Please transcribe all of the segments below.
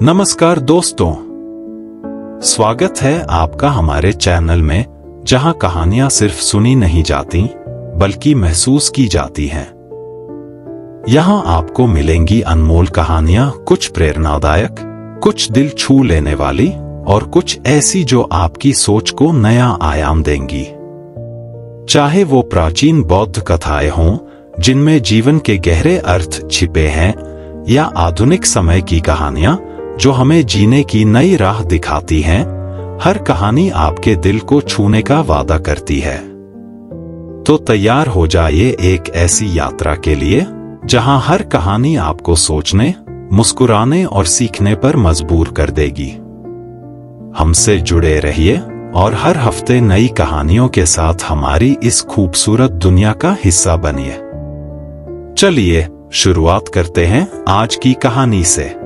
नमस्कार दोस्तों, स्वागत है आपका हमारे चैनल में, जहां कहानियां सिर्फ सुनी नहीं जाती बल्कि महसूस की जाती हैं। यहां आपको मिलेंगी अनमोल कहानियां, कुछ प्रेरणादायक, कुछ दिल छू लेने वाली और कुछ ऐसी जो आपकी सोच को नया आयाम देंगी। चाहे वो प्राचीन बौद्ध कथाएं हों जिनमें जीवन के गहरे अर्थ छिपे हैं, या आधुनिक समय की कहानियां जो हमें जीने की नई राह दिखाती हैं, हर कहानी आपके दिल को छूने का वादा करती है। तो तैयार हो जाइए एक ऐसी यात्रा के लिए जहां हर कहानी आपको सोचने, मुस्कुराने और सीखने पर मजबूर कर देगी। हमसे जुड़े रहिए और हर हफ्ते नई कहानियों के साथ हमारी इस खूबसूरत दुनिया का हिस्सा बनिए। चलिए शुरुआत करते हैं आज की कहानी से।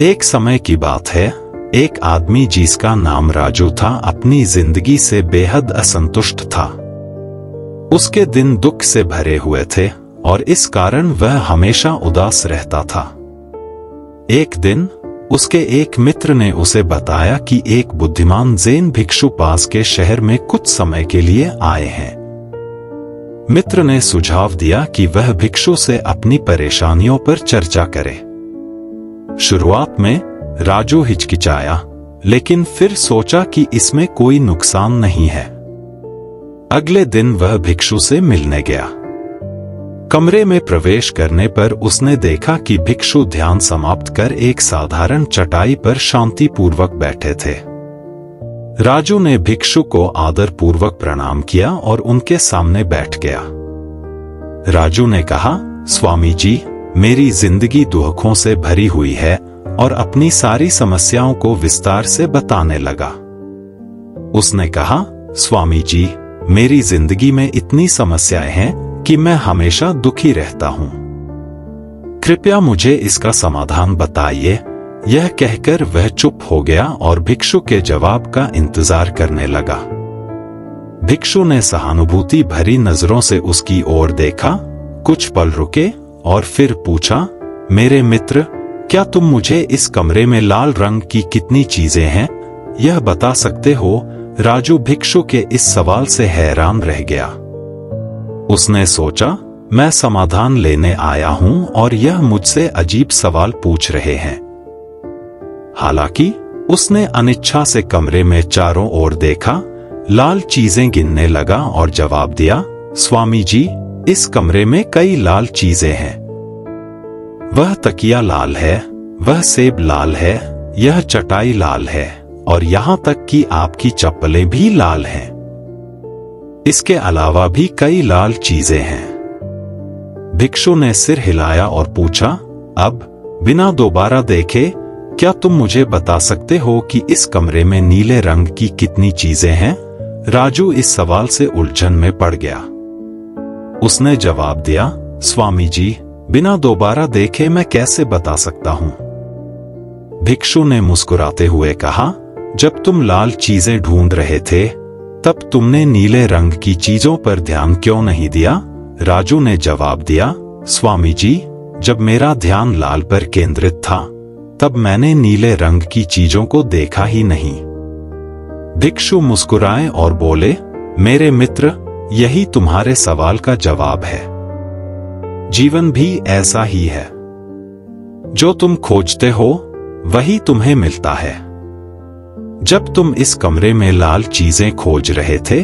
एक समय की बात है, एक आदमी जिसका नाम राजू था अपनी जिंदगी से बेहद असंतुष्ट था। उसके दिन दुख से भरे हुए थे और इस कारण वह हमेशा उदास रहता था। एक दिन उसके एक मित्र ने उसे बताया कि एक बुद्धिमान जैन भिक्षु पास के शहर में कुछ समय के लिए आए हैं। मित्र ने सुझाव दिया कि वह भिक्षु से अपनी परेशानियों पर चर्चा करे। शुरुआत में राजू हिचकिचाया, लेकिन फिर सोचा कि इसमें कोई नुकसान नहीं है। अगले दिन वह भिक्षु से मिलने गया। कमरे में प्रवेश करने पर उसने देखा कि भिक्षु ध्यान समाप्त कर एक साधारण चटाई पर शांतिपूर्वक बैठे थे। राजू ने भिक्षु को आदरपूर्वक प्रणाम किया और उनके सामने बैठ गया। राजू ने कहा, स्वामी जी, मेरी जिंदगी दुखों से भरी हुई है, और अपनी सारी समस्याओं को विस्तार से बताने लगा। उसने कहा, स्वामी जी, मेरी जिंदगी में इतनी समस्याएं हैं कि मैं हमेशा दुखी रहता हूं। कृपया मुझे इसका समाधान बताइए। यह कहकर वह चुप हो गया और भिक्षु के जवाब का इंतजार करने लगा। भिक्षु ने सहानुभूति भरी नजरों से उसकी ओर देखा, कुछ पल रुके और फिर पूछा, मेरे मित्र, क्या तुम मुझे इस कमरे में लाल रंग की कितनी चीजें हैं यह बता सकते हो? राजू भिक्षु के इस सवाल से हैरान रह गया। उसने सोचा, मैं समाधान लेने आया हूं और यह मुझसे अजीब सवाल पूछ रहे हैं। हालांकि उसने अनिच्छा से कमरे में चारों ओर देखा, लाल चीजें गिनने लगा और जवाब दिया, स्वामी जी, इस कमरे में कई लाल चीजें हैं। वह तकिया लाल है, वह सेब लाल है, यह चटाई लाल है, और यहां तक कि आपकी चप्पलें भी लाल हैं। इसके अलावा भी कई लाल चीजें हैं। भिक्षु ने सिर हिलाया और पूछा, अब बिना दोबारा देखे क्या तुम मुझे बता सकते हो कि इस कमरे में नीले रंग की कितनी चीजें हैं? राजू इस सवाल से उलझन में पड़ गया। उसने जवाब दिया, स्वामी जी, बिना दोबारा देखे मैं कैसे बता सकता हूं? भिक्षु ने मुस्कुराते हुए कहा, जब तुम लाल चीजें ढूंढ रहे थे तब तुमने नीले रंग की चीजों पर ध्यान क्यों नहीं दिया? राजू ने जवाब दिया, स्वामी जी, जब मेरा ध्यान लाल पर केंद्रित था तब मैंने नीले रंग की चीजों को देखा ही नहीं। भिक्षु मुस्कुराए और बोले, मेरे मित्र, यही तुम्हारे सवाल का जवाब है। जीवन भी ऐसा ही है। जो तुम खोजते हो वही तुम्हें मिलता है। जब तुम इस कमरे में लाल चीजें खोज रहे थे,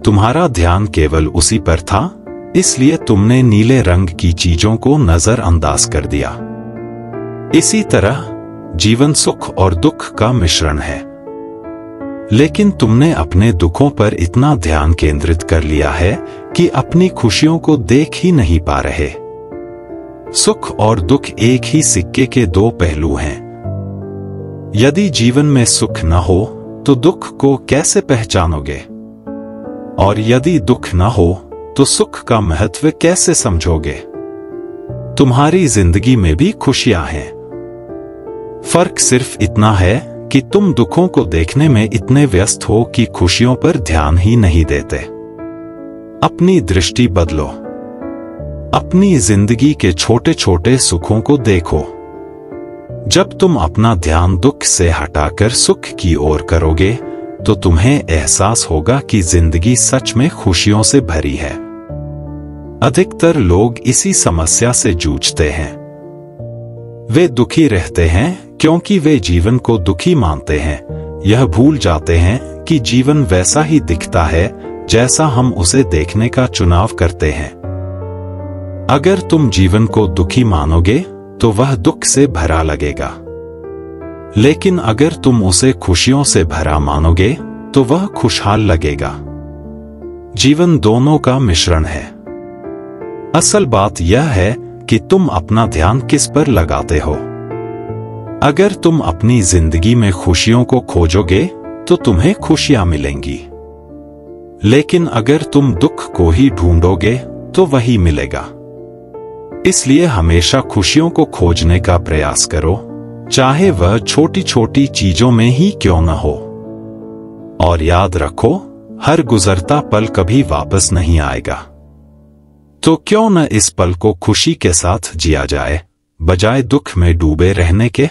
तुम्हारा ध्यान केवल उसी पर था, इसलिए तुमने नीले रंग की चीजों को नजरअंदाज कर दिया। इसी तरह जीवन सुख और दुख का मिश्रण है। लेकिन तुमने अपने दुखों पर इतना ध्यान केंद्रित कर लिया है कि अपनी खुशियों को देख ही नहीं पा रहे। सुख और दुख एक ही सिक्के के दो पहलू हैं। यदि जीवन में सुख न हो तो दुख को कैसे पहचानोगे? और यदि दुख न हो तो सुख का महत्व कैसे समझोगे? तुम्हारी जिंदगी में भी खुशियां हैं। फर्क सिर्फ इतना है कि तुम दुखों को देखने में इतने व्यस्त हो कि खुशियों पर ध्यान ही नहीं देते। अपनी दृष्टि बदलो। अपनी जिंदगी के छोटे छोटे सुखों को देखो। जब तुम अपना ध्यान दुख से हटाकर सुख की ओर करोगे तो तुम्हें एहसास होगा कि जिंदगी सच में खुशियों से भरी है। अधिकतर लोग इसी समस्या से जूझते हैं। वे दुखी रहते हैं क्योंकि वे जीवन को दुखी मानते हैं। यह भूल जाते हैं कि जीवन वैसा ही दिखता है जैसा हम उसे देखने का चुनाव करते हैं। अगर तुम जीवन को दुखी मानोगे तो वह दुख से भरा लगेगा, लेकिन अगर तुम उसे खुशियों से भरा मानोगे तो वह खुशहाल लगेगा। जीवन दोनों का मिश्रण है। असल बात यह है कि तुम अपना ध्यान किस पर लगाते हो। अगर तुम अपनी जिंदगी में खुशियों को खोजोगे तो तुम्हें खुशियां मिलेंगी, लेकिन अगर तुम दुख को ही ढूंढोगे तो वही मिलेगा। इसलिए हमेशा खुशियों को खोजने का प्रयास करो, चाहे वह छोटी छोटी चीजों में ही क्यों न हो। और याद रखो, हर गुजरता पल कभी वापस नहीं आएगा। तो क्यों न इस पल को खुशी के साथ जिया जाए, बजाय दुख में डूबे रहने के।